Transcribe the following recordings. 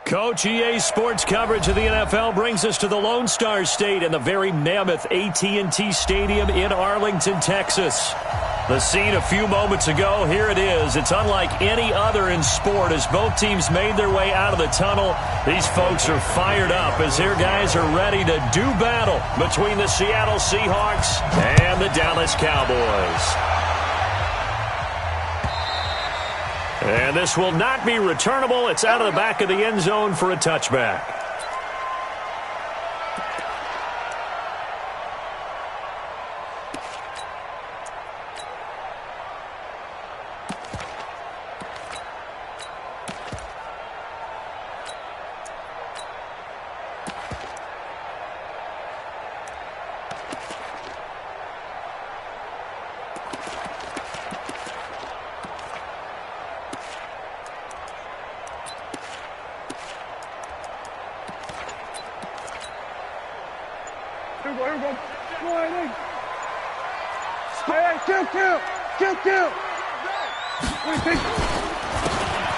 Coach, EA Sports coverage of the NFL brings us to the Lone Star State and the very mammoth AT&T Stadium in Arlington, Texas. The scene a few moments ago, here it is. It's unlike any other in sport as both teams made their way out of the tunnel. These folks are fired up as their guys are ready to do battle between the Seattle Seahawks and the Dallas Cowboys. And this will not be returnable. It's out of the back of the end zone for a touchback.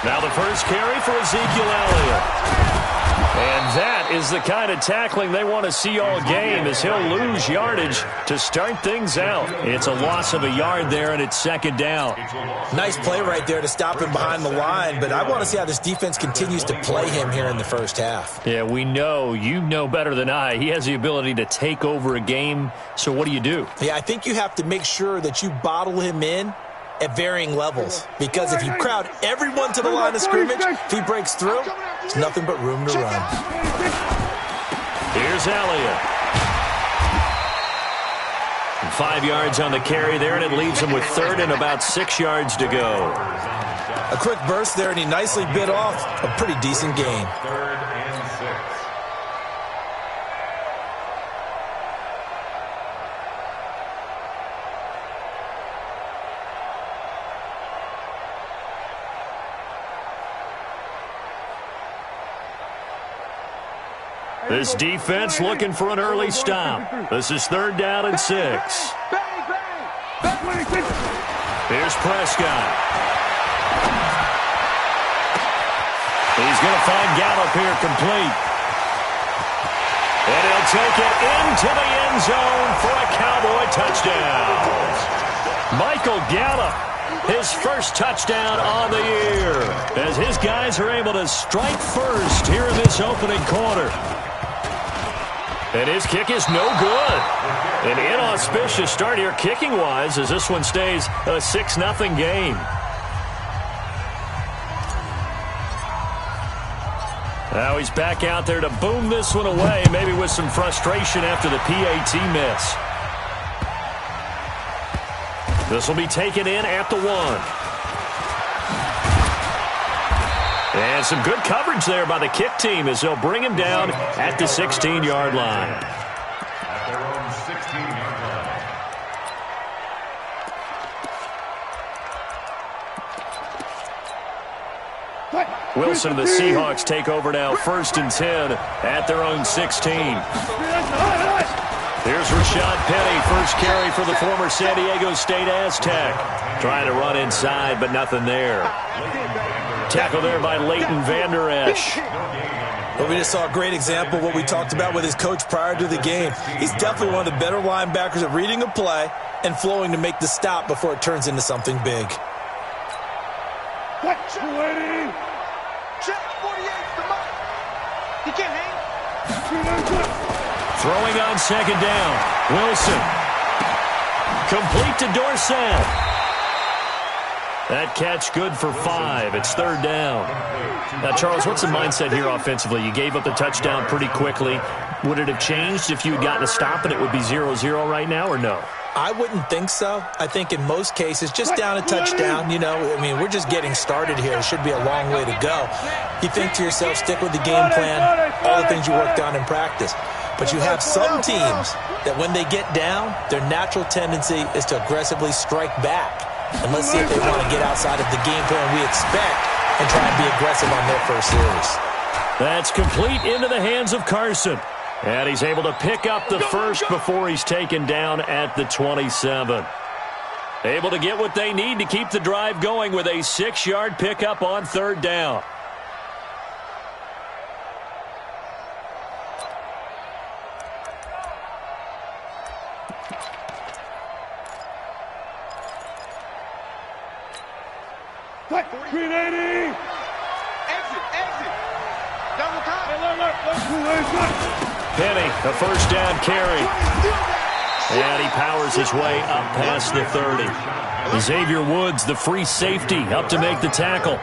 Now the first carry for Ezekiel Elliott. And that is the kind of tackling they want to see all game as he'll lose yardage to start things out. It's a loss of a yard there, and it's second down. Nice play right there to stop him behind the line, but I want to see how this defense continues to play him here in the first half. Yeah, we know. You know better than I. He has the ability to take over a game, so what do you do? Yeah, I think you have to make sure that you bottle him in at varying levels, because if you crowd everyone to the line of scrimmage, if he breaks through, there's nothing but room to run. Here's Elliott. 5 yards on the carry there, and it leaves him with third and about 6 yards to go. A quick burst there, and he nicely bit off a pretty decent gain. This defense looking for an early stop. This is third down and 6. Here's Prescott. He's going to find Gallup here complete. And he'll take it into the end zone for a Cowboy touchdown. Michael Gallup, his first touchdown on the year, as his guys are able to strike first here in this opening quarter. And his kick is no good. An inauspicious start here kicking-wise as this one stays a 6-0 game. Now he's back out there to boom this one away, maybe with some frustration after the PAT miss. This will be taken in at the 1. And some good coverage there by the kick team as they'll bring him down at the 16-yard line. At their own 16-yard line. Wilson and the Seahawks take over now, 1st and 10 at their own 16. Here's Rashad Penny, first carry for the former San Diego State Aztec. Trying to run inside, but nothing there. Tackle there by Leighton Vander Esch. Well, we just saw a great example of what we talked about with his coach prior to the game. He's definitely one of the better linebackers at reading a play and flowing to make the stop before it turns into something big. What? 20. Check 48. He can't hang. Throwing on second down. Wilson. Complete to Dorsett. That catch good for 5. It's third down. Now, Charles, what's the mindset here offensively? You gave up the touchdown pretty quickly. Would it have changed if you had gotten a stop and it would be 0-0 right now, or no? I wouldn't think so. I think in most cases, just down a touchdown, you know, I mean, we're just getting started here. It should be a long way to go. You think to yourself, stick with the game plan, all the things you worked on in practice. But you have some teams that when they get down, their natural tendency is to aggressively strike back. And let's see if they want to get outside of the game plan we expect and try and be aggressive on their first series. That's complete into the hands of Carson. And he's able to pick up the first before he's taken down at the 27. Able to get what they need to keep the drive going with a 6-yard pickup on third down. 380. Exit. Double time. Penny, the first down carry. And he powers his way up past the 30. Xavier Woods, the free safety, up to make the tackle.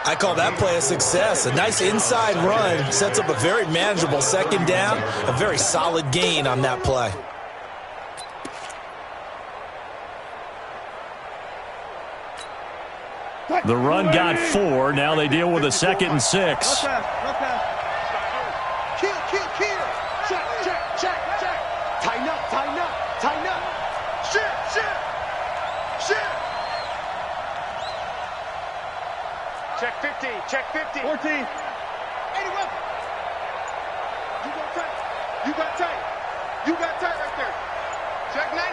I call that play a success. A nice inside run sets up a very manageable second down. A very solid gain on that play. The run got 4. Now they deal with a 2nd and 6. Kill. Check. Tighten up. Shit. Check 50. 14. 81. You got tight right there. Check 99.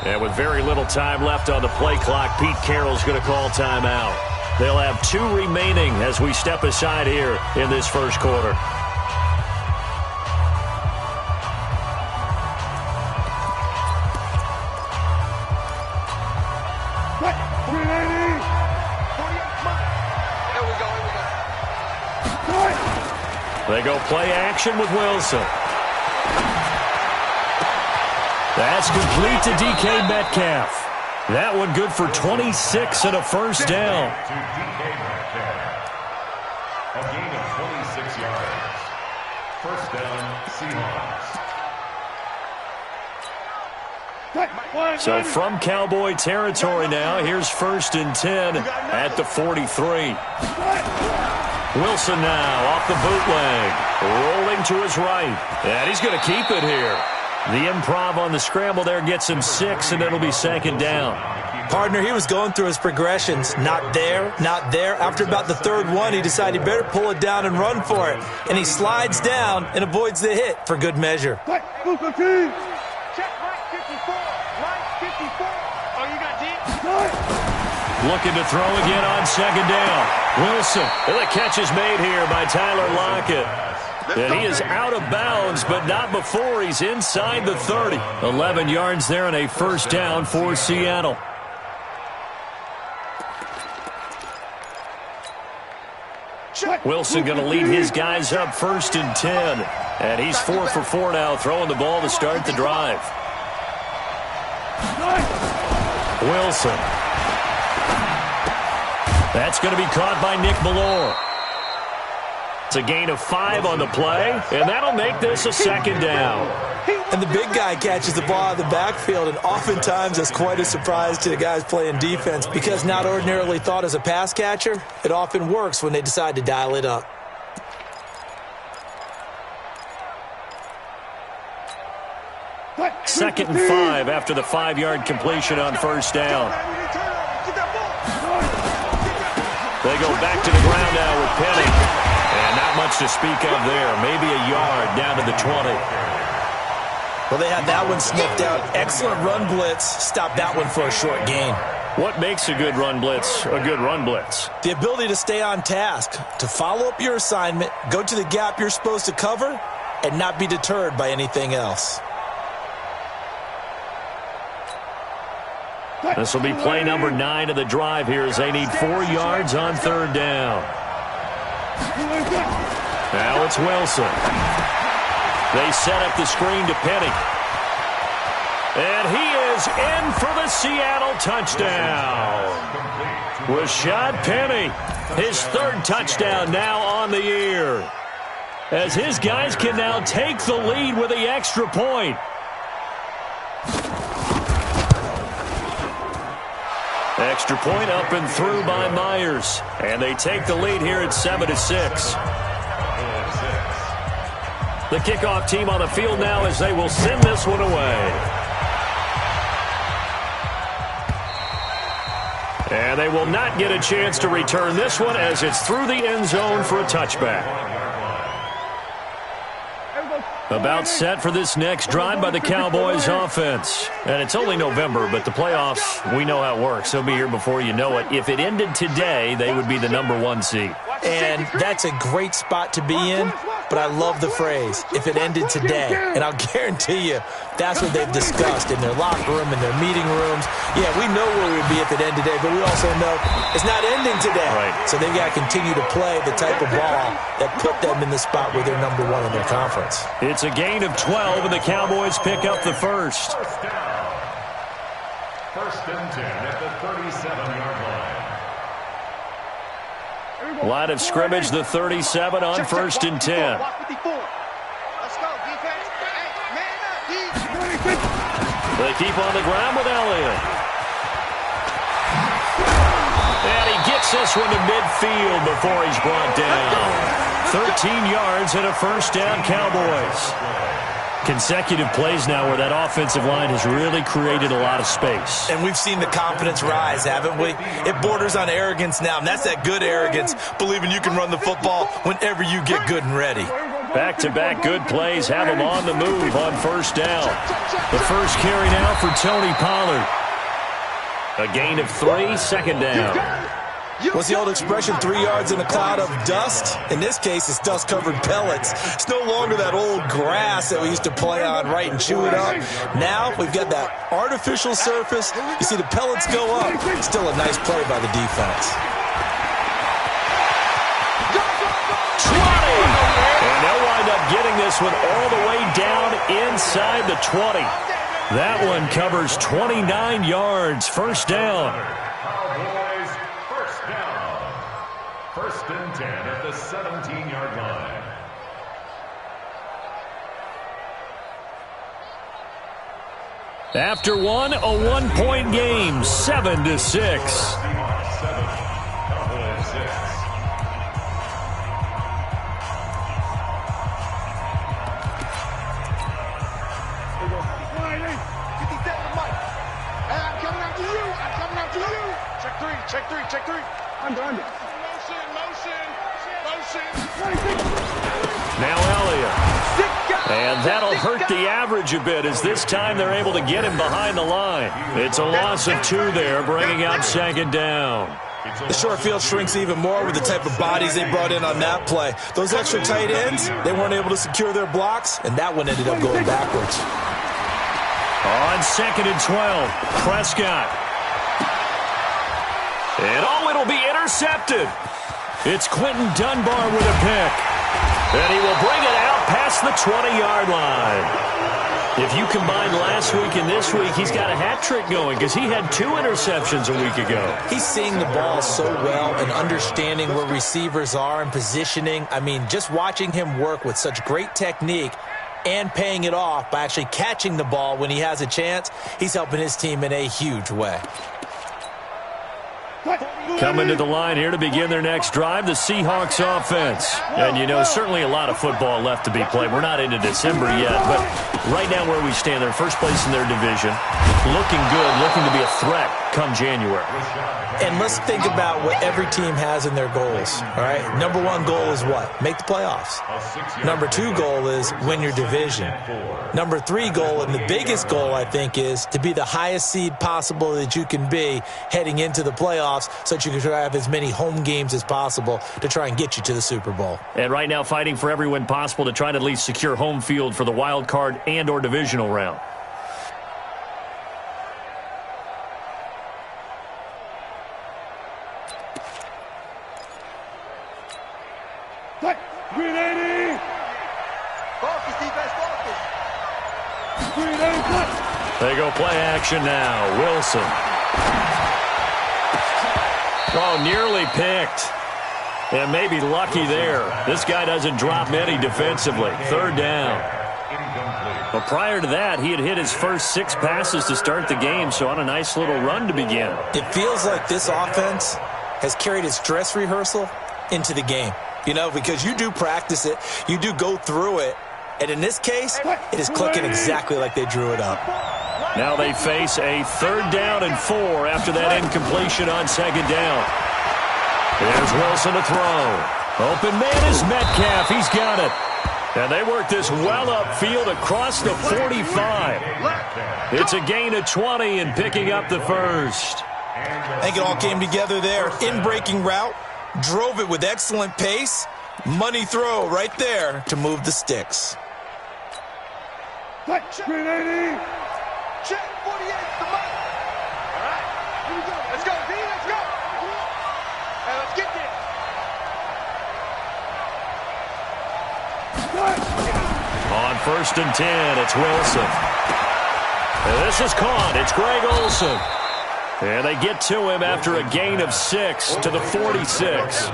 And with very little time left on the play clock, Pete Carroll's going to call timeout. They'll have 2 remaining as we step aside here in this first quarter. They go play action with Wilson. That's complete to DK Metcalf. That one good for 26 and a first down. A gain of 26 yards. First down, Seahawks. So from Cowboy territory now, here's 1st and 10 at the 43. Wilson now off the bootleg, rolling to his right, and he's going to keep it here. The improv on the scramble there gets him 6, and it'll be 2nd down. Partner, he was going through his progressions. Not there. After about the 3rd one, he decided he better pull it down and run for it. And he slides down and avoids the hit for good measure. Check right 54. Right 54. Oh, you got deep? Looking to throw again on 2nd down. Wilson. And the catch is made here by Tyler Lockett. And he is out of bounds, but not before he's inside the 30. 11 yards there and a first down for Seattle. Wilson going to lead his guys up 1st and 10. And he's 4 for 4 now, throwing the ball to start the drive. Wilson. That's going to be caught by Nick Ballore. It's a gain of 5 on the play, and that'll make this a 2nd down. And the big guy catches the ball out of the backfield, and oftentimes that's quite a surprise to the guys playing defense because not ordinarily thought as a pass catcher, it often works when they decide to dial it up. Second and 5 after the 5-yard completion on first down. They go back to the ground now with Penny. And not much to speak of there. Maybe a yard down to the 20. Well, they had that one sniffed out. Excellent run blitz. Stop that one for a short gain. What makes a good run blitz a good run blitz? The ability to stay on task, to follow up your assignment, go to the gap you're supposed to cover, and not be deterred by anything else. This will be play number 9 of the drive here as they need 4 yards on 3rd down. Now it's Wilson. They set up the screen to Penny. And he is in for the Seattle touchdown. Rashad Penny, his 3rd touchdown now on the year. As his guys can now take the lead with the extra point. Extra point up and through by Myers. And they take the lead here at 7-6. The kickoff team on the field now as they will send this one away. And they will not get a chance to return this one as it's through the end zone for a touchback. About set for this next drive by the Cowboys offense. And it's only November, but the playoffs, we know how it works. They'll be here before you know it. If it ended today, they would be the #1 seed. And that's a great spot to be in. but I love the phrase, if it ended today. And I'll guarantee you, that's what they've discussed in their locker room, in their meeting rooms. Yeah, we know where we'd be if it ended today, but we also know it's not ending today. Right. So they've got to continue to play the type of ball that put them in the spot where they're number one in their conference. It's a gain of 12, and the Cowboys pick up the first. First and 10 at the 37-yard line. Line of scrimmage, the 37 on first and 10. Block 54. Let's go, defense. Hey, man up, defense. They keep on the ground with Elliott. And he gets this one to midfield before he's brought down. 13 yards and a first down, Cowboys. Consecutive plays now where that offensive line has really created a lot of space. And we've seen the confidence rise, haven't we? It borders on arrogance now, and that's that good arrogance, believing you can run the football whenever you get good and ready. Back-to-back good plays have him on the move on first down. The first carry now for Tony Pollard. A gain of 3, second down. What's the old expression, 3 yards in a cloud of dust? In this case, it's dust-covered pellets. It's no longer that old grass that we used to play on, right, and chew it up. Now we've got that artificial surface. You see the pellets go up. Still a nice play by the defense. 20! And they'll wind up getting this one all the way down inside the 20. That one covers 29 yards. First down. Cowboys first down. First and 10 at the 17-yard line. After one, a one-point game, 7-6. Cowboys 6. Check three. Under. Motion. Now Elliott. And that'll hurt the average a bit as this time they're able to get him behind the line. It's a loss of 2 there, bringing up second down. The short field shrinks even more with the type of bodies they brought in on that play. Those extra tight ends, they weren't able to secure their blocks, and that one ended up going backwards. On second and 12, Prescott. And it'll be intercepted. It's Quentin Dunbar with a pick. And he will bring it out past the 20-yard line. If you combine last week and this week, he's got a hat trick going because he had 2 interceptions a week ago. He's seeing the ball so well and understanding where receivers are and positioning. I mean, just watching him work with such great technique and paying it off by actually catching the ball when he has a chance, he's helping his team in a huge way. Coming to the line here to begin their next drive, the Seahawks offense. And, you know, certainly a lot of football left to be played. We're not into December yet, but right now where we stand, they're first place in their division. Looking good, looking to be a threat come January. And let's think about what every team has in their goals, all right? Number 1 goal is what? Make the playoffs. Number 2 goal is win your division. Number 3 goal, and the biggest goal, I think, is to be the highest seed possible that you can be heading into the playoffs so that you can have as many home games as possible to try and get you to the Super Bowl. And right now fighting for every win possible to try to at least secure home field for the wild card and or divisional round. They go play action now. Wilson. Oh, nearly picked. And maybe lucky there. This guy doesn't drop many defensively. Third down. But prior to that, he had hit his first 6 passes to start the game, so on a nice little run to begin. It feels like this offense has carried its dress rehearsal into the game. You know, because you do practice it, you do go through it, and in this case, it is clicking exactly like they drew it up. Now they face a 3rd down and 4 after that incompletion on 2nd down. There's Wilson to throw. Open man is Metcalf. He's got it. And they work this well upfield across the 45. It's a gain of 20 and picking up the first. I think it all came together there. In-breaking route, drove it with excellent pace, Money throw right there to move the sticks. Check, 380. Check, 48, the mark. All right, here we go. Let's go, B, let's go. Hey, let's get this. On 1st and 10, it's Wilson. And this is caught. It's Greg Olsen. And they get to him after a gain of 6 to the 46.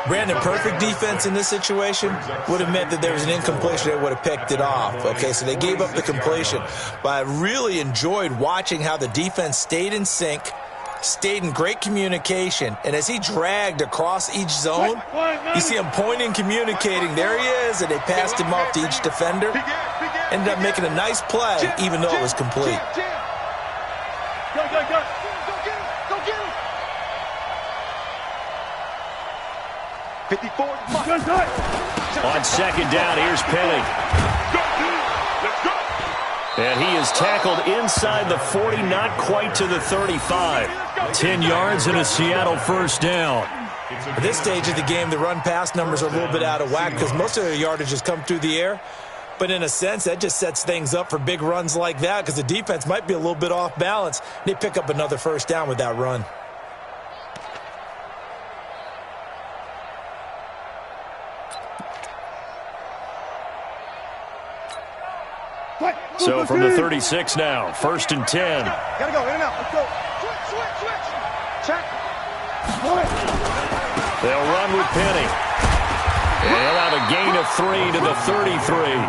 Brandon, perfect defense in this situation would have meant that there was an incompletion. They would have picked it off. Okay, so they gave up the completion. But I really enjoyed watching how the defense stayed in sync, stayed in great communication, and as he dragged across each zone, you see him pointing, communicating. There he is, and they passed him off to each defender. Ended up making a nice play, even though it was complete. Go, go, go. Go get him. Go get him. 54. On 2nd down, here's Penny. Let's go. And he is tackled inside the 40, not quite to the 35. 10 yards and a Seattle 1st down. At this stage of the game, the run-pass numbers are a little bit out of whack because most of their yardage has come through the air. But in a sense, that just sets things up for big runs like that because the defense might be a little bit off balance. They pick up another 1st down with that run. So from the 36 now, 1st and 10. Gotta go, in and out. Let's go. Switch. Check. They'll run with Penny. And they'll have a gain of 3 to the 33.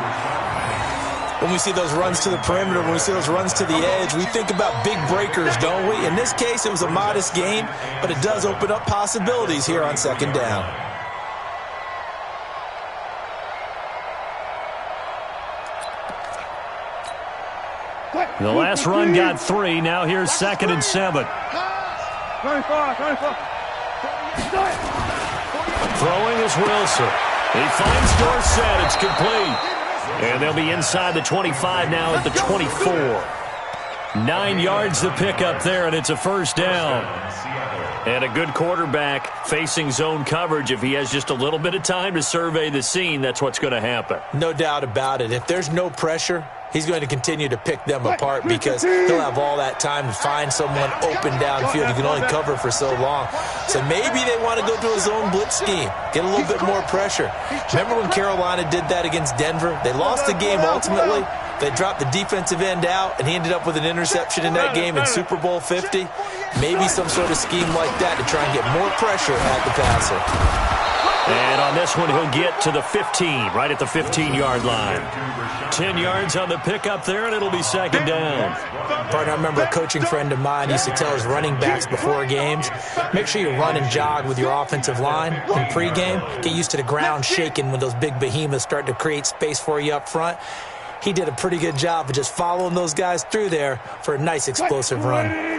When we see those runs to the perimeter, when we see those runs to the edge, we think about big breakers, don't we? In this case, it was a modest gain, but it does open up possibilities here on 2nd down. The last run got 3. Now here's 2nd and 7. 25. Throwing is Wilson. He finds Dorsett. It's complete. And they'll be inside the 25 now at the 24. 9 yards to pick up there, and it's a 1st down. And a good quarterback facing zone coverage. If he has just a little bit of time to survey the scene, that's what's going to happen. No doubt about it. If there's no pressure, he's going to continue to pick them apart because he'll have all that time to find someone open downfield. You can only cover for so long. So maybe they want to go to a zone blitz scheme, get a little bit more pressure. Remember when Carolina did that against Denver? They lost the game ultimately. They dropped the defensive end out, and he ended up with an interception in that game in Super Bowl 50. Maybe some sort of scheme like that to try and get more pressure at the passer. And on this one, he'll get to the 15, right at the 15-yard line. 10 yards on the pickup there, and it'll be 2nd down. Partner, I remember a coaching friend of mine used to tell his running backs before games, make sure you run and jog with your offensive line in pregame. Get used to the ground shaking when those big behemoths start to create space for you up front. He did a pretty good job of just following those guys through there for a nice explosive run.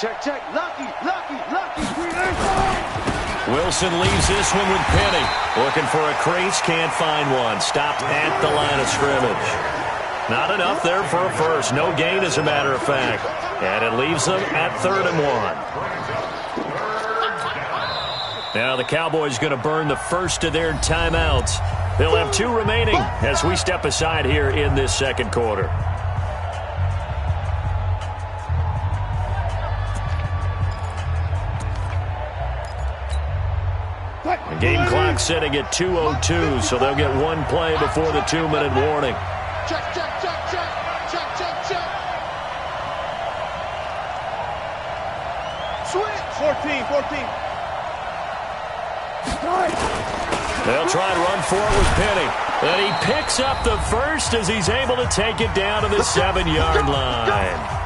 Check. Lucky. Wilson leaves this one with Penny. Looking for a crease, can't find one. Stopped at the line of scrimmage. Not enough there for a 1st. No gain, as a matter of fact. And it leaves them at 3rd and 1. Now the Cowboys going to burn the first of their timeouts. They'll have 2 remaining as we step aside here in this 2nd quarter. The game clock setting at 2:02, so they'll get 1 play before the 2-minute warning. Check. Switch. 14. They'll try and run for it with Penny. And he picks up the 1st as he's able to take it down to the 7-yard line.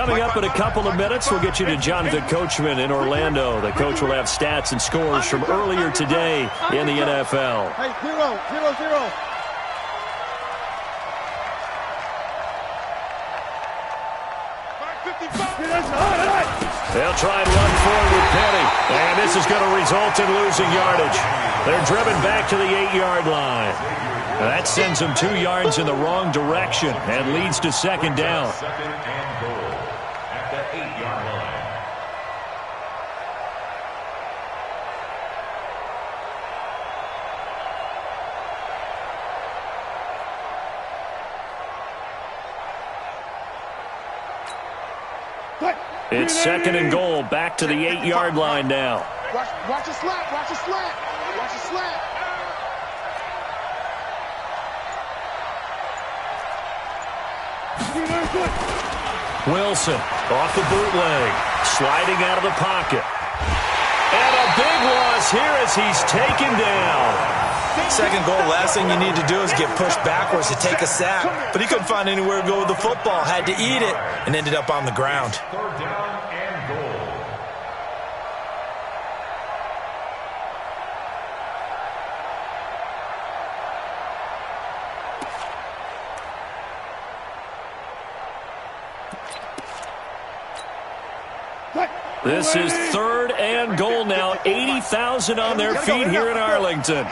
Coming up in a couple of minutes, we'll get you to Jonathan Coachman in Orlando. The coach will have stats and scores from earlier today in the NFL. Hey, 0-0-0. They'll try and run forward with Penny. And this is going to result in losing yardage. They're driven back to the 8-yard line. That sends them 2 yards in the wrong direction and leads to second down. Second and goal at the 8-yard line. It's second and goal, back to the 8-yard line now. Watch a slant. Watch a slant. Watch a slant. Wilson off the bootleg, sliding out of the pocket. And a big loss here as he's taken down. Second goal, last thing you need to do is get pushed backwards to take a sack. But he couldn't find anywhere to go with the football, had to eat it, and ended up on the ground. Third down and goal. This is third and goal now. 80,000 on their feet here in Arlington.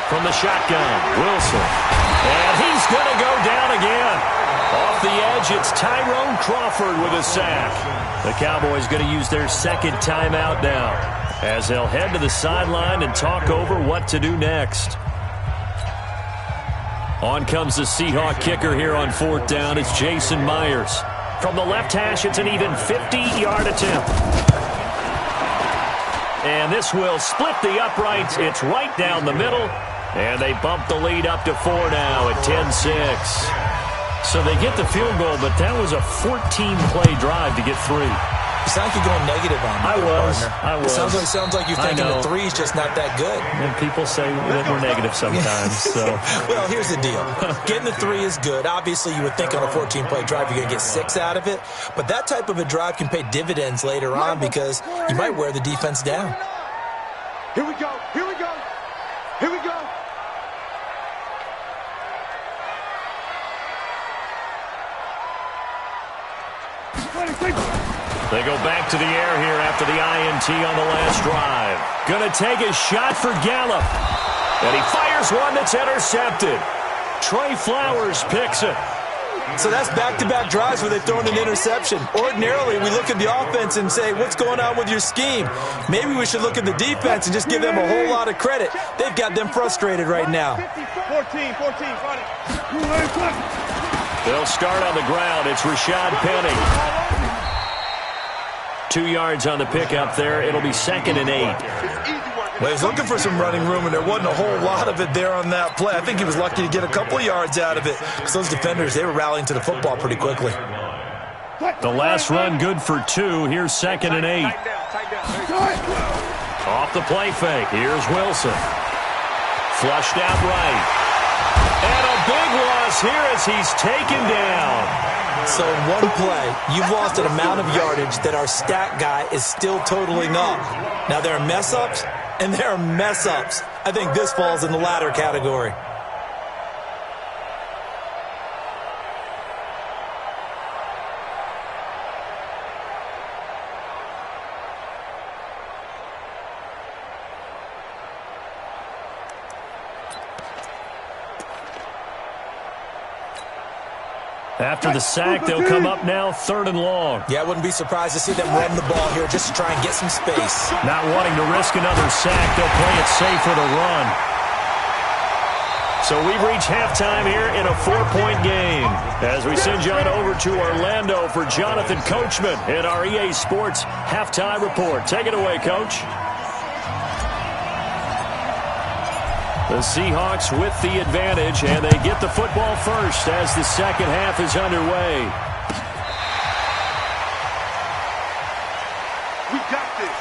From the shotgun, Wilson. And he's going to go down again. Off the edge, it's Tyrone Crawford with a sack. The Cowboys going to use their second timeout now as they'll head to the sideline and talk over what to do next. On comes the Seahawk kicker here on fourth down. It's Jason Myers. From the left hash, it's an even 50-yard attempt. And this will split the uprights. It's right down the middle. And they bump the lead up to 4 now at 10-6. So they get the field goal, but that was a 14-play drive to get 3. You sound like you're going negative on me. I was. It sounds like you're thinking the 3's just not that good. And people say that we're negative sometimes. So. Well, here's the deal. Getting the 3 is good. Obviously, you would think on a 14-play drive you're going to get 6 out of it. But that type of a drive can pay dividends later on because you might wear the defense down. Here we go. Here we go. Here we go. They go back to the air here after the INT on the last drive. Going to take a shot for Gallup. And he fires one that's intercepted. Trey Flowers picks it. So that's back-to-back drives where they've thrown an interception. Ordinarily, we look at the offense and say, what's going on with your scheme? Maybe we should look at the defense and just give them a whole lot of credit. They've got them frustrated right now. 14, run it. They'll start on the ground. It's Rashad Penny. 2 yards on the pickup there. It'll be second and 8. Well, he was looking for some running room, and there wasn't a whole lot of it there on that play. I think he was lucky to get a couple of yards out of it because those defenders, they were rallying to the football pretty quickly. The last run good for 2. Here's second and 8. Off the play fake. Here's Wilson. Flushed out right. And a big loss here as he's taken down. So in one play, you've lost an amount of yardage that our stat guy is still totaling up. Now, there are mess-ups, and there are mess-ups. I think this falls in the latter category. After the sack, they'll come up now third and long. Yeah, I wouldn't be surprised to see them run the ball here just to try and get some space. Not wanting to risk another sack, they'll play it safe for the run. So we've reached halftime here in a 4-point game. As we send you on over to Orlando for Jonathan Coachman in our EA Sports Halftime Report. Take it away, Coach. The Seahawks with the advantage, and they get the football first as the second half is underway. We got this.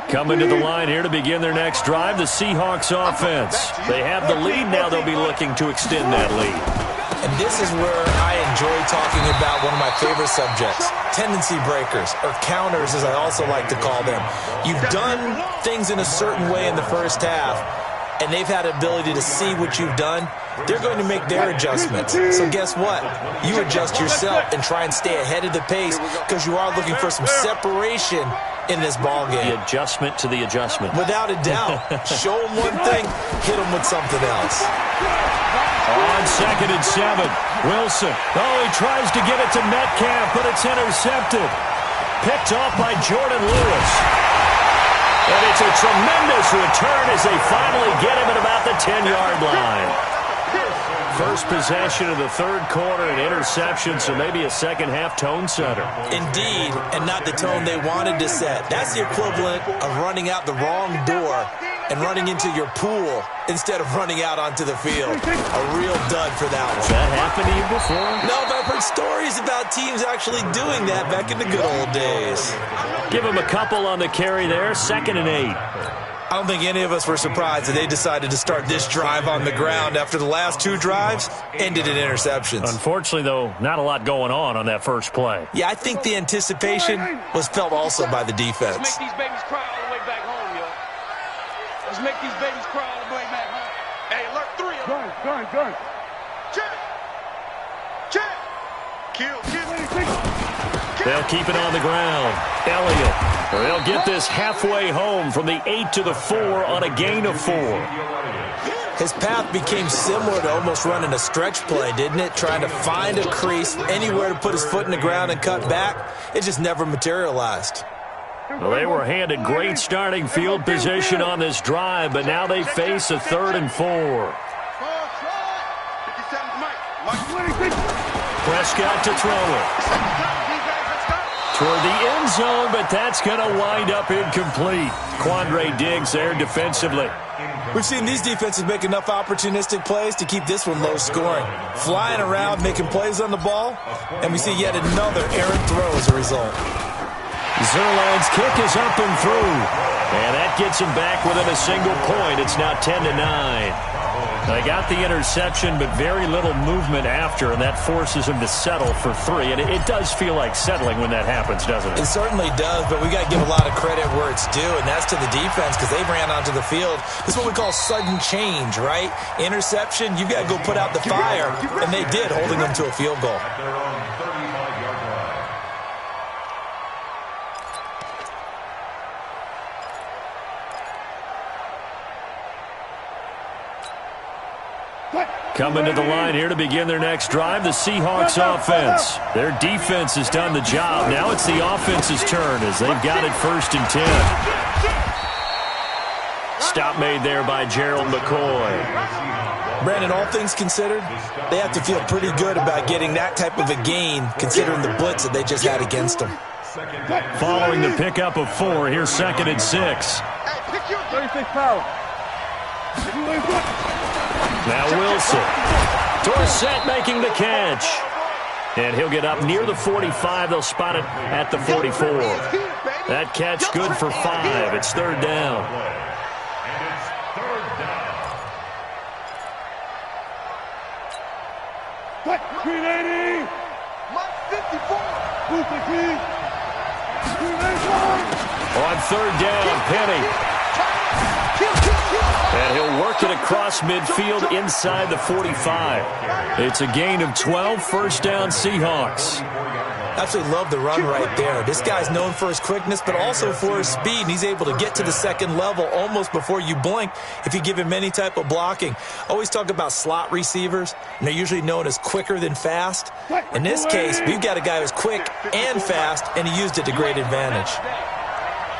Coming to the line here to begin their next drive, the Seahawks offense. They have the lead. Now they'll be looking to extend that lead. And this is where I enjoy talking about one of my favorite subjects, tendency breakers, or counters as I also like to call them. You've done things in a certain way in the first half, and they've had an ability to see what you've done. They're going to make their adjustments. So guess what? You adjust yourself and try and stay ahead of the pace because you are looking for some separation in this ball game. The adjustment to the adjustment. Without a doubt. Show them one thing, hit them with something else. On 2nd and 7, Wilson. Oh, he tries to get it to Metcalf, but it's intercepted. Picked off by Jordan Lewis. And it's a tremendous return as they finally get him at about the 10-yard line. First possession of the third quarter, an interception, so maybe a second-half tone setter. Indeed, and not the tone they wanted to set. That's the equivalent of running out the wrong door and running into your pool instead of running out onto the field. A real dud for that one. Has that happened to you before? No, but I've heard stories about teams actually doing that back in the good old days. Give him a couple on the carry there, 2nd and 8. I don't think any of us were surprised that they decided to start this drive on the ground after the last two drives ended in interceptions. Unfortunately, though, not a lot going on that first play. Yeah, I think the anticipation was felt also by the defense. Let's make these babies cry all the way back home, yo. Let's make these babies cry all the way back home. Hey, alert 3 of them. Gun. Check. Kill. They'll keep it on the ground. Elliott. They'll get this halfway home from the 8 to the 4 on a gain of 4. His path became similar to almost running a stretch play, didn't it? Trying to find a crease, anywhere to put his foot in the ground and cut back. It just never materialized. Well, they were handed great starting field position on this drive, but now they face a 3rd and 4. Prescott to throw it. Toward the end zone, but that's going to wind up incomplete. Quandre Diggs there defensively. We've seen these defenses make enough opportunistic plays to keep this one low scoring. Flying around, making plays on the ball, and we see yet another errant throw as a result. Zerline's kick is up and through. And that gets him back within a single point. It's now 10-9. They got the interception, but very little movement after, and that forces him to settle for 3. And it does feel like settling when that happens, doesn't it? It certainly does, but we got to give a lot of credit where it's due, and that's to the defense because they ran onto the field. This is what we call sudden change, right? Interception, you got to go put out the fire, and they did, holding them to a field goal. Coming to the line here to begin their next drive, the Seahawks offense. Their defense has done the job. Now it's the offense's turn as they've got it 1st and 10. Stop made there by Gerald McCoy. Brandon, all things considered, they have to feel pretty good about getting that type of a gain considering the blitz that they just had against them. Following the pickup of 4, here's 2nd and 6. 36 power. Now Wilson. Dorsett making the catch. And he'll get up near the 45. They'll spot it at the 44. That catch good for 5. It's 3rd down. And it's 3rd down. 380. Mike 54. On 3rd down, Penny. And he'll work it across midfield inside the 45. It's a gain of 12, 1st down Seahawks. Absolutely love the run right there. This guy's known for his quickness, but also for his speed. And he's able to get to the 2nd level almost before you blink if you give him any type of blocking. Always talk about slot receivers, and they're usually known as quicker than fast. In this case, we've got a guy who's quick and fast, and he used it to great advantage.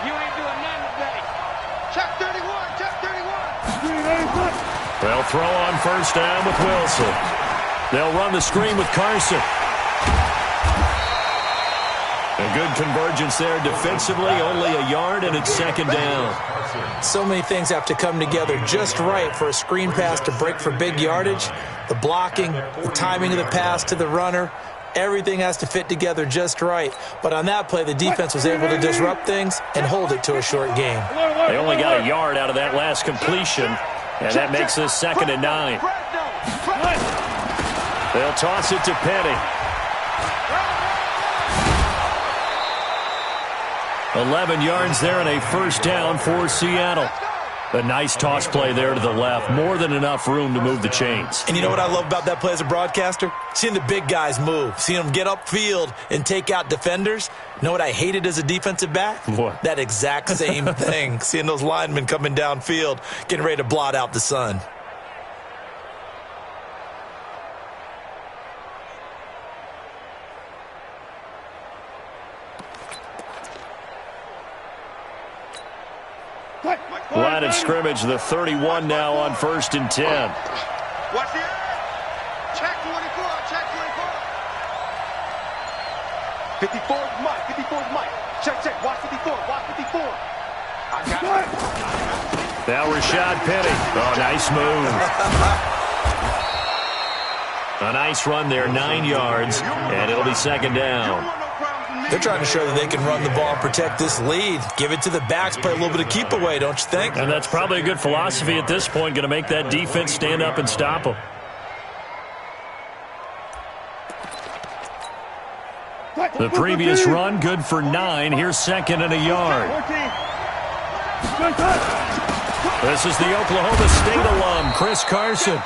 You ain't doing nothing today. Check 31. They'll throw on 1st down with Wilson. They'll run the screen with Carson. A good convergence there defensively, only a yard, and it's 2nd down. So many things have to come together just right for a screen pass to break for big yardage. The blocking, the timing of the pass to the runner, Everything has to fit together just right. But on that play, the defense was able to disrupt things and hold it to a short game. They only got a yard out of that last completion, and that makes this 2nd and 9. They'll toss it to Petty. 11 yards there and a first down for Seattle. A nice toss play there to the left. More than enough room to move the chains. And you know what I love about that play as a broadcaster? Seeing the big guys move. Seeing them get upfield and take out defenders. You know what I hated as a defensive back? What? That exact same thing. Seeing those linemen coming downfield, getting ready to blot out the sun. Line of scrimmage, the 31 now on 1st and 10. Watch the check 24, check 24. 54 is Mike, 54 is Mike. Check, watch 54, watch 54. I got it. Now Rashad Penny. Oh, nice move. A nice run there, 9 yards, and it'll be 2nd down. They're trying to show that they can run the ball and protect this lead. Give it to the backs, play a little bit of keep away, don't you think? And that's probably a good philosophy at this point, going to make that defense stand up and stop them. The previous run, good for 9. Here's 2nd and a yard. This is the Oklahoma State alum, Chris Carson.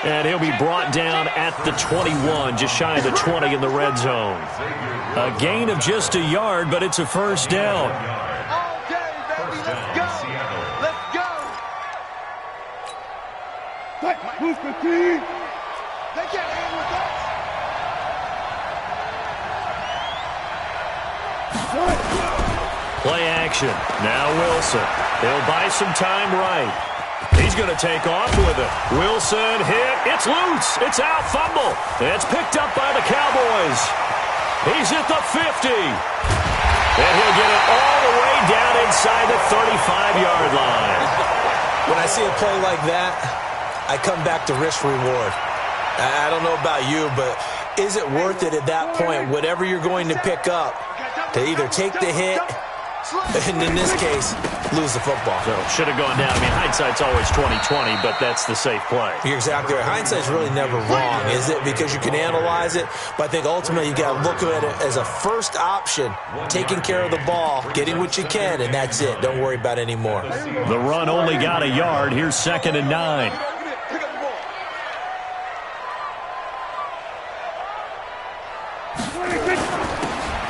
And he'll be brought down at the 21, just shy of the 20 in the red zone. A gain of just a yard, but it's a first down. All day, baby, let's go. Let's go. They can't hang with us. Play action. Now Wilson. He'll buy some time right. He's going to take off with it. Wilson hit. It's loose. It's out. Fumble. It's picked up by the Cowboys. He's at the 50. And he'll get it all the way down inside the 35-yard line. When I see a play like that, I come back to risk reward. I don't know about you, but is it worth it at that point, whatever you're going to pick up, to either take the hit, and in this case, lose the football? So should have gone down. I mean, hindsight's always 20/20, but that's the safe play. You're exactly right. Hindsight's really never wrong, is it? Because you can analyze it, but I think ultimately you got to look at it as a first option, taking care of the ball, getting what you can, and that's it. Don't worry about any more. The run only got a yard. Here's 2nd and 9.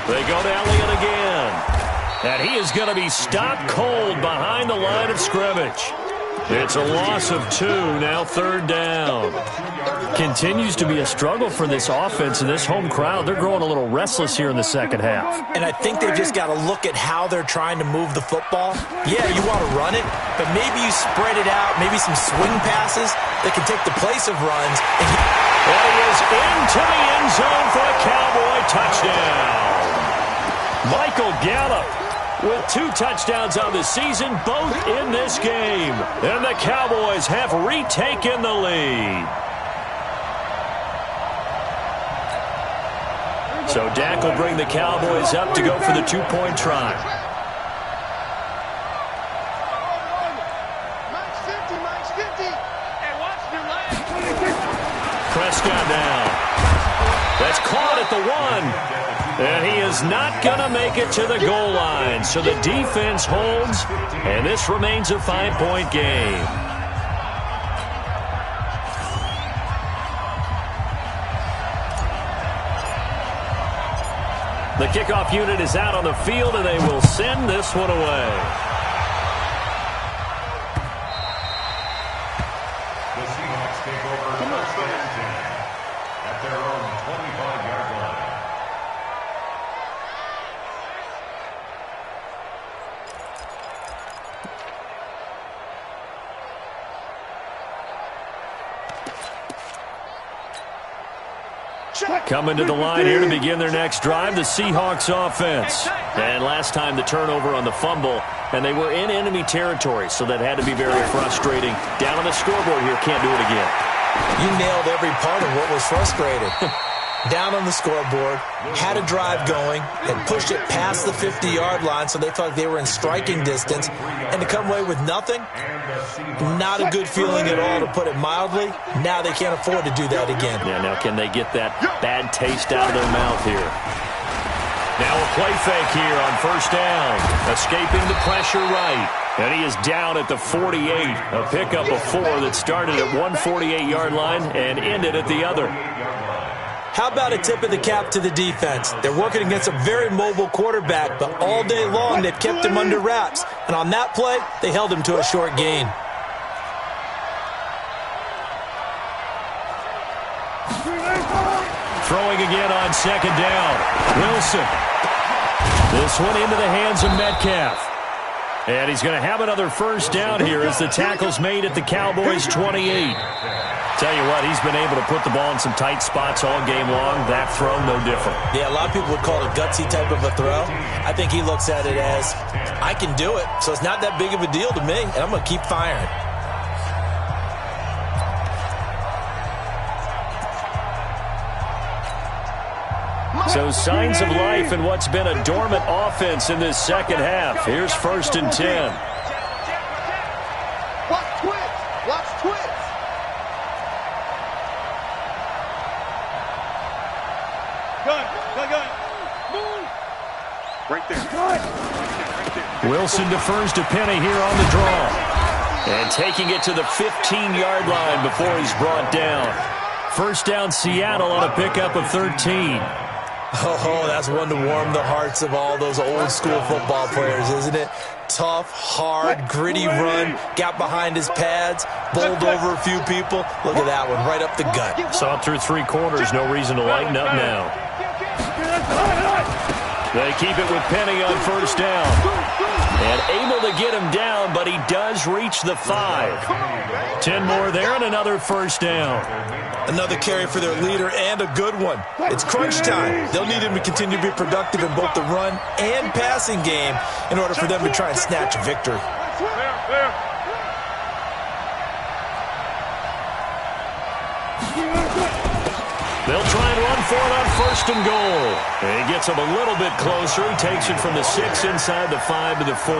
They go to Elliott again. And he is going to be stopped cold behind the line of scrimmage. It's a loss of 2, now 3rd down. Continues to be a struggle for this offense and this home crowd. They're growing a little restless here in the second half. And I think they've just got to look at how they're trying to move the football. Yeah, you want to run it, but maybe you spread it out, maybe some swing passes that can take the place of runs. And he is into the end zone for a Cowboy touchdown. Michael Gallup with 2 touchdowns on the season, both in this game. And the Cowboys have retaken the lead. So Dak will bring the Cowboys up to go for the 2-point try. Mike's 50. Hey, watch your leg. Prescott now. That's caught at the 1. And he is not going to make it to the goal line. So the defense holds, and this remains a 5-point game. The kickoff unit is out on the field, and they will send this one away. The Seahawks take over first and 10 at their own 25-yard line. Coming to the line here to begin their next drive, the Seahawks offense. And last time the turnover on the fumble, and they were in enemy territory, so that had to be very frustrating. Down on the scoreboard here, can't do it again. You nailed every part of what was frustrating. down on the scoreboard, had a drive going, and pushed it past the 50-yard line so they thought they were in striking distance, and to come away with nothing, not a good feeling at all, to put it mildly. Now they can't afford to do that again. Yeah, now can they get that bad taste out of their mouth here? Now a play fake here on first down. Escaping the pressure right. And he is down at the 48. A pickup of 4 that started at one 48-yard line and ended at the other. How about a tip of the cap to the defense? They're working against a very mobile quarterback, but all day long they've kept him under wraps. And on that play, they held him to a short gain. Throwing again on second down. Wilson. This one into the hands of Metcalf. And he's going to have another first down here as the tackle's made at the Cowboys' 28. Tell you what, he's been able to put the ball in some tight spots all game long. That throw, no different. Yeah, a lot of people would call it a gutsy type of a throw. I think he looks at it as, I can do it, so it's not that big of a deal to me, and I'm going to keep firing. So signs of life in what's been a dormant offense in this second half. Here's first and 10. Watch twist. Watch twist. Gun. Move. Right there. Right there. Wilson defers to Penny here on the draw. And taking it to the 15-yard line before he's brought down. First down Seattle on a pickup of 13. Oh, that's one to warm the hearts of all those old-school football players, isn't it? Tough, hard, gritty run, got behind his pads, bowled over a few people. Look at that one, right up the gut. Saw it through 3 quarters, no reason to lighten up now. They keep it with Penny on first down. And able to get him down, but he does reach the 5. 10 more there and another first down. Another carry for their leader and a good one. It's crunch time. They'll need him to continue to be productive in both the run and passing game in order for them to try and snatch a victory. They'll try and run for it on first and goal. And he gets him a little bit closer. He takes it from the 6 inside the 5 to the 4.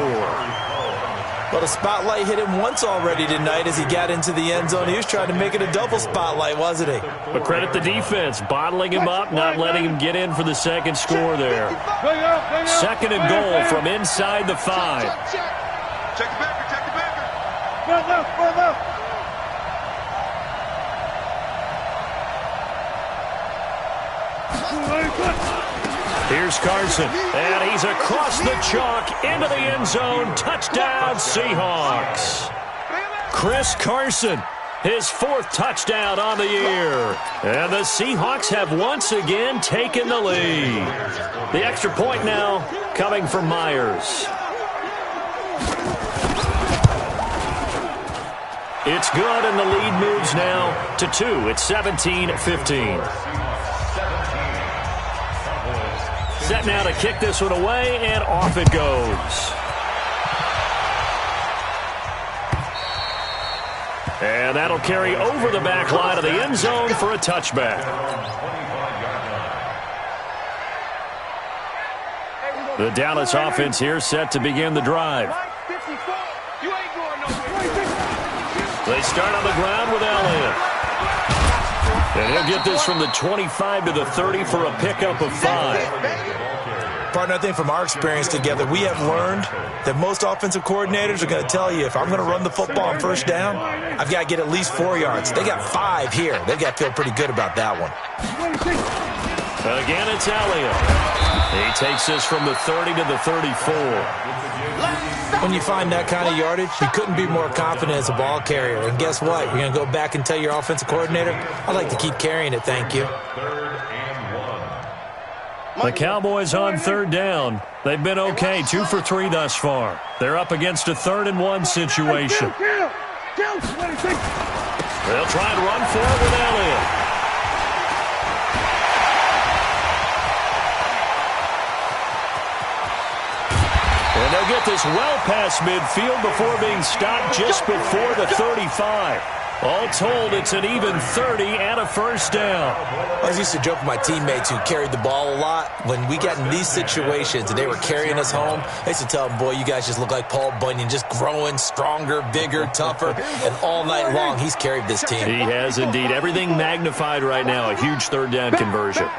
But a spotlight hit him once already tonight as he got into the end zone. He was trying to make it a double spotlight, wasn't he? But credit the defense, bottling him up, not letting him get in for the second score there. Second and goal from inside the 5. Check the backer. Check the backer. Run left. Here's Carson, and he's across the chalk into the end zone. Touchdown, Seahawks. Chris Carson, his 4th touchdown on the year. And the Seahawks have once again taken the lead. The extra point now coming from Myers. It's good, and the lead moves now to 2. It's 17-15. Set now to kick this one away, and off it goes. And that'll carry over the back line of the end zone for a touchback. The Dallas offense here set to begin the drive. They start on the ground with Elliott. And he'll get this from the 25 to the 30 for a pickup of 5. Partner, I think from our experience together, we have learned that most offensive coordinators are going to tell you, if I'm going to run the football on first down, I've got to get at least 4 yards. They got 5 here. They've got to feel pretty good about that one. Again, it's Elliott. He takes this from the 30 to the 34. When you find that kind of yardage, you couldn't be more confident as a ball carrier. And guess what? You're going to go back and tell your offensive coordinator, I'd like to keep carrying it, thank you. The Cowboys on third down. They've been okay, 2 for 3 thus far. They're up against a 3rd and 1 situation. They'll try and run for it with Elliott. And they'll get this well past midfield before being stopped just before the 35. All told, it's an even 30 and a first down. I used to joke with my teammates who carried the ball a lot. When we got in these situations and they were carrying us home, I used to tell them, boy, you guys just look like Paul Bunyan, just growing stronger, bigger, tougher, and all night long he's carried this team. He has indeed. Everything magnified right now. A huge third down conversion.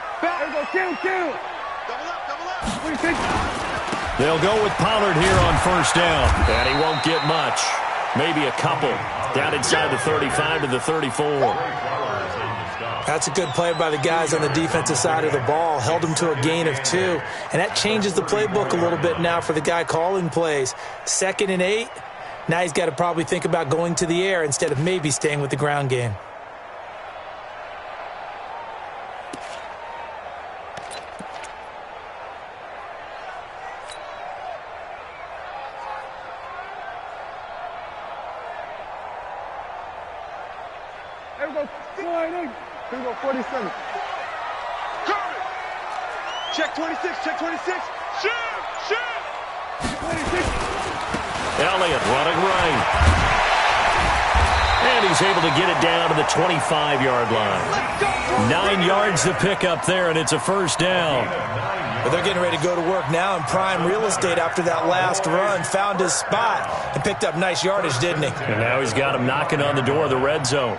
They'll go with Pollard here on first down, and he won't get much. Maybe a couple. Down inside the 35 to the 34. That's a good play by the guys on the defensive side of the ball. Held him to a gain of 2. And that changes the playbook a little bit now for the guy calling plays. 2nd and 8. Now he's got to probably think about going to the air instead of maybe staying with the ground game. Here we go, 47. Curry. Check 26, check 26. Shoot. 26. Elliott running right. And he's able to get it down to the 25-yard line. 9 yards to pick up there, and it's a first down. But they're getting ready to go to work now in prime real estate after that last run. Found his spot and picked up nice yardage, didn't he? And now he's got him knocking on the door of the red zone.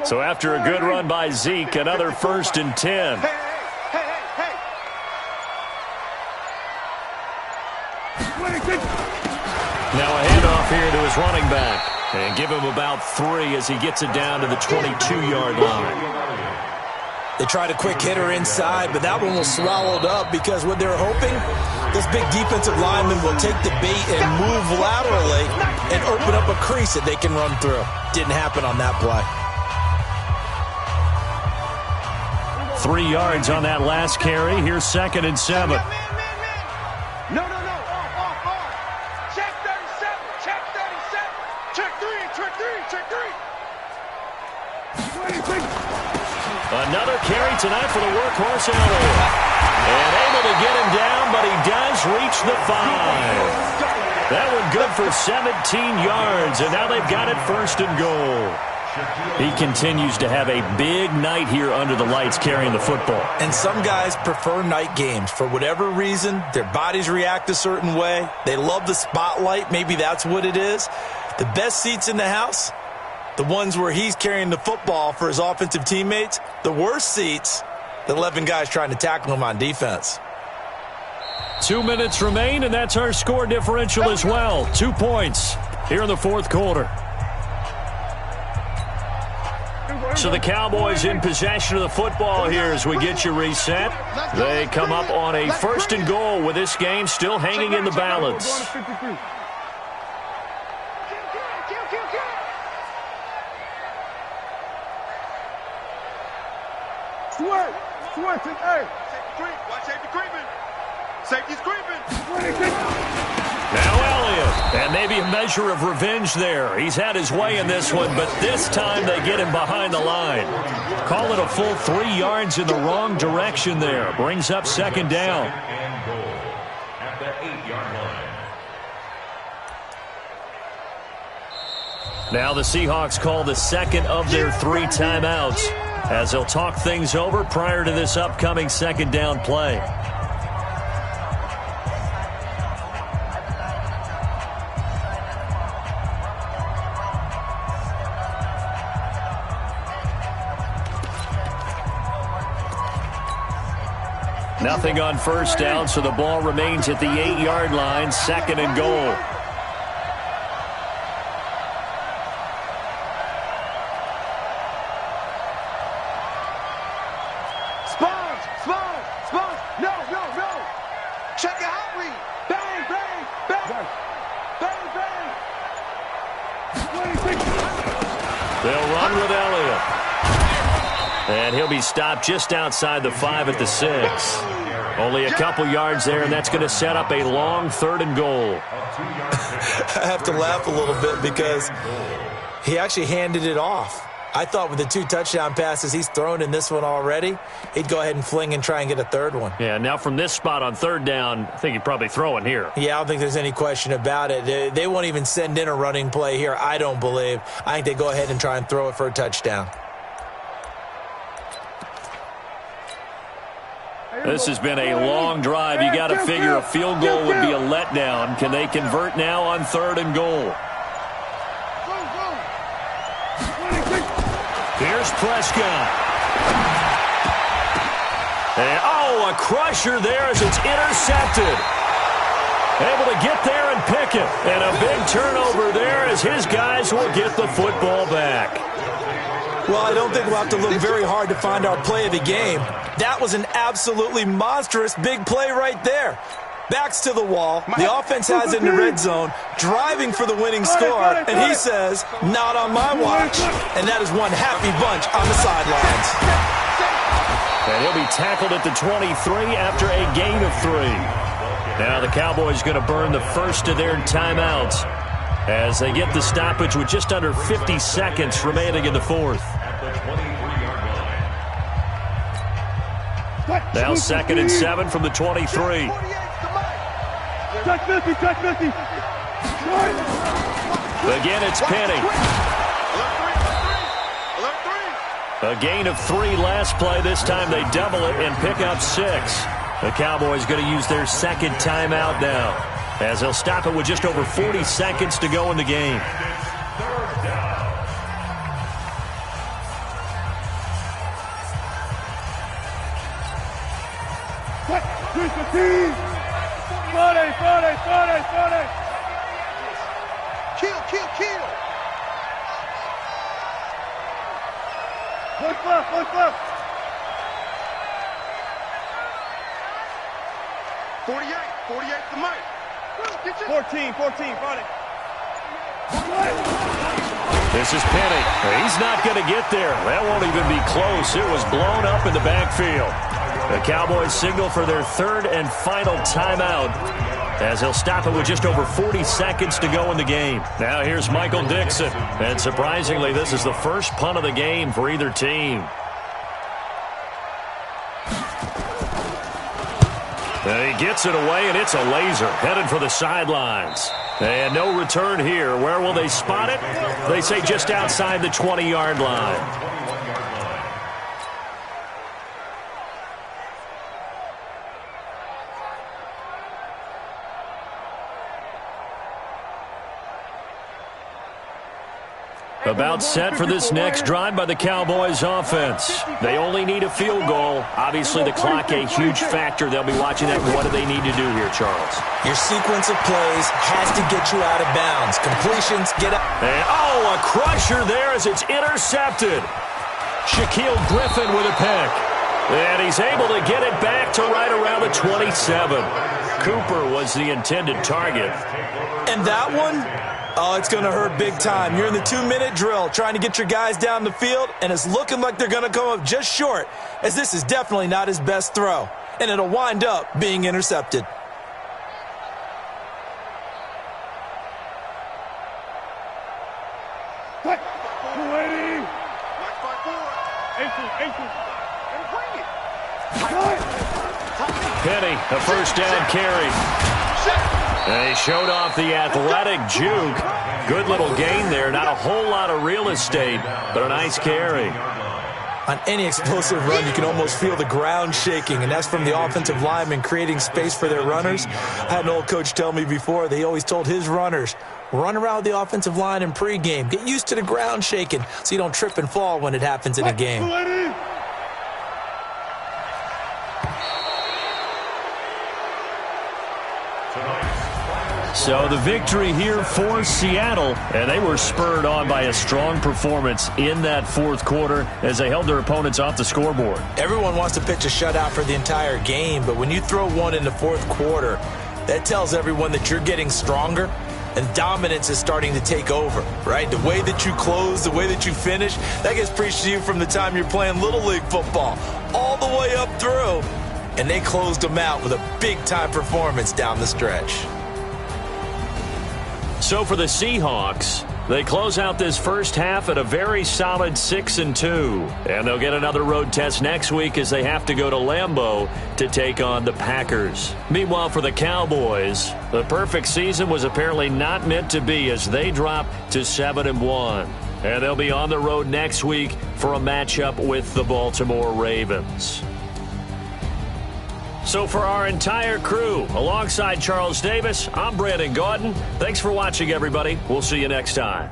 So after a good run by Zeke, another 1st and 10. Hey. Now a handoff here to his running back. And give him about 3 as he gets it down to the 22-yard line. They tried a quick hitter inside, but that one was swallowed up because what they were hoping, this big defensive lineman will take the bait and move laterally and open up a crease that they can run through. Didn't happen on that play. 3 yards on that last carry. Here's 2nd and 7. No. Check 37. Check 37. Check 3. Another carry tonight for the workhorse Elliott. And able to get him down, but he does reach the 5. That one good for 17 yards, and now they've got it 1st and goal. He continues to have a big night here under the lights carrying the football. And some guys prefer night games. For whatever reason, their bodies react a certain way. They love the spotlight. Maybe that's what it is. The best seats in the house, the ones where he's carrying the football for his offensive teammates. The worst seats, the 11 guys trying to tackle him on defense. 2 minutes remain, and that's our score differential as well. 2 points here in the 4th quarter. So the Cowboys in possession of the football here as we get you reset. They come up on a 1st and goal with this game still hanging in the balance. Sweat. Hey. Safety creeping. Safety's creeping. Now Elliott, and maybe a measure of revenge there. He's had his way in this one, but this time they get him behind the line. Call it a full 3 yards in the wrong direction there. Brings up 2nd down. And goal at the 8-yard line. Now the Seahawks call the 2nd of their 3 timeouts as they'll talk things over prior to this upcoming 2nd down play. Nothing on 1st down, so the ball remains at the 8-yard line, 2nd and goal. Spawns. No. Check it out, read. Bang. They'll run with Elliott. And he'll be stopped just outside the 5 at the 6. Only a couple yards there, and that's going to set up a long 3rd and goal. I have to laugh a little bit because he actually handed it off. I thought with the 2 touchdown passes he's thrown in this one already, he'd go ahead and fling and try and get a third one. Yeah, now from this spot on third down, I think he'd probably throw it here. Yeah, I don't think there's any question about it. They won't even send in a running play here, I don't believe. I think they go ahead and try and throw it for a touchdown. This has been a long drive. You got to figure a field goal would be a letdown. Can they convert now on 3rd and goal? Here's Prescott. And, a crusher there as it's intercepted. Able to get there and pick it. And a big turnover there as his guys will get the football back. Well, I don't think we'll have to look very hard to find our play of the game. That was an absolutely monstrous big play right there. Backs to the wall. The offense has it in the red zone, driving for the winning score, and he says, not on my watch. And that is one happy bunch on the sidelines. And he'll be tackled at the 23 after a gain of 3. Now the Cowboys going to burn the first of their timeouts as they get the stoppage with just under 50 seconds remaining in the 4th. Now 2nd and 7 from the 23. Again, it's Penny. A gain of 3 last play. This time they double it and pick up 6. The Cowboys going to use their 2nd timeout now, as they'll stop it with just over 40 seconds to go in the game. Kill. Push left. 48 to Mike. 14, Friday. This is Penny. He's not going to get there. That won't even be close. It was blown up in the backfield. The Cowboys signal for their 3rd and final timeout, as they'll stop it with just over 40 seconds to go in the game. Now here's Michael Dixon. And surprisingly, this is the first punt of the game for either team. And he gets it away, and it's a laser headed for the sidelines. And no return here. Where will they spot it? They say just outside the 20-yard line. About set for this next drive by the Cowboys offense. They only need a field goal. Obviously, the clock a huge factor. They'll be watching that. What do they need to do here, Charles? Your sequence of plays has to get you out of bounds. Completions, get up. And, a crusher there as it's intercepted. Shaquille Griffin with a pick. And he's able to get it back to right around the 27. Cooper was the intended target. And that one? Oh, it's going to hurt big time. You're in the 2-minute drill trying to get your guys down the field, and it's looking like they're going to come up just short, as this is definitely not his best throw, and it'll wind up being intercepted. Penny, a first down carry. They showed off the athletic juke. Good little gain there. Not a whole lot of real estate, but a nice carry. On any explosive run, you can almost feel the ground shaking, and that's from the offensive linemen creating space for their runners. I had an old coach tell me before that he always told his runners, run around the offensive line in pregame. Get used to the ground shaking so you don't trip and fall when it happens in a game. So the victory here for Seattle, and they were spurred on by a strong performance in that 4th quarter as they held their opponents off the scoreboard. Everyone wants to pitch a shutout for the entire game, but when you throw one in the 4th quarter, that tells everyone that you're getting stronger and dominance is starting to take over, right? The way that you close, the way that you finish, that gets preached to you from the time you're playing Little League football all the way up through, and they closed them out with a big-time performance down the stretch. So for the Seahawks, They close out this first half at a very solid 6-2. And they'll get another road test next week as they have to go to Lambeau to take on the Packers. Meanwhile, for the Cowboys, the perfect season was apparently not meant to be as they drop to 7-1. And they'll be on the road next week for a matchup with the Baltimore Ravens. So for our entire crew, alongside Charles Davis, I'm Brandon Gaudin. Thanks for watching, everybody. We'll see you next time.